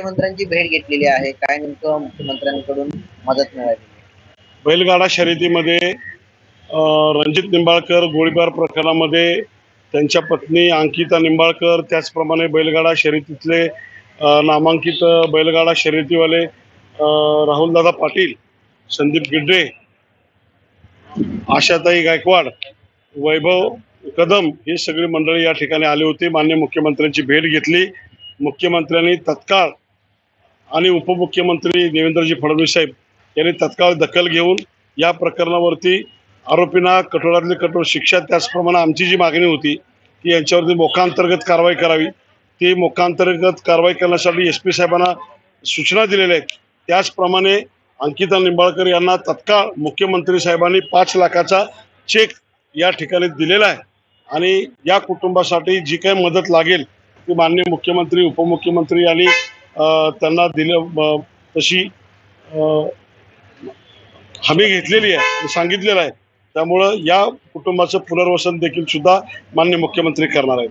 मुख्यमंत्र्यांची भेट घेतलेली आहे, काय नेमकं मुख्यमंत्र्यांकडून मदत मिळाली? बैलगाडा शर्यतीमध्ये रणजित निंबाळकर गोळीबार प्रकरणामध्ये त्यांच्या पत्नी अंकिता निंबाळकर, त्याचप्रमाणे बैलगाडा शर्यतीतले नामांकित बैलगाडा शर्यतीवाले राहुलदादा पाटील, संदीप गिड्डे, आशाताई गायकवाड, वैभव कदम ही सगळी मंडळी या ठिकाणी आली होती. माननीय मुख्यमंत्र्यांची भेट घेतली. मुख्यमंत्र्यांनी तत्काळ आणि उपमुख्यमंत्री देवेंद्रजी फडणवीस साहेब यांनी तत्काळ दखल घेऊन या प्रकरणावरती आरोपींना कठोरातली कठोर शिक्षा, त्याचप्रमाणे आमची जी मागणी होती की यांच्यावरती मोक्कांतर्गत कारवाई करावी, ती मोक्कांतर्गत कारवाई करण्यासाठी SP साहेबांना सूचना दिलेल्या आहेत. त्याचप्रमाणे अंकिता निंबाळकर यांना तत्काळ मुख्यमंत्री साहेबांनी 5 लाखाचा चेक या ठिकाणी दिलेला आहे आणि या कुटुंबासाठी जी काही मदत लागेल ती माननीय मुख्यमंत्री, उपमुख्यमंत्री यांनी त्यांना तशी हमी घेतलेली आहे, सांगितलेलं आहे. त्यामुळं या कुटुंबाचं पुनर्वसन देखील सुद्धा माननीय मुख्यमंत्री करणार आहेत.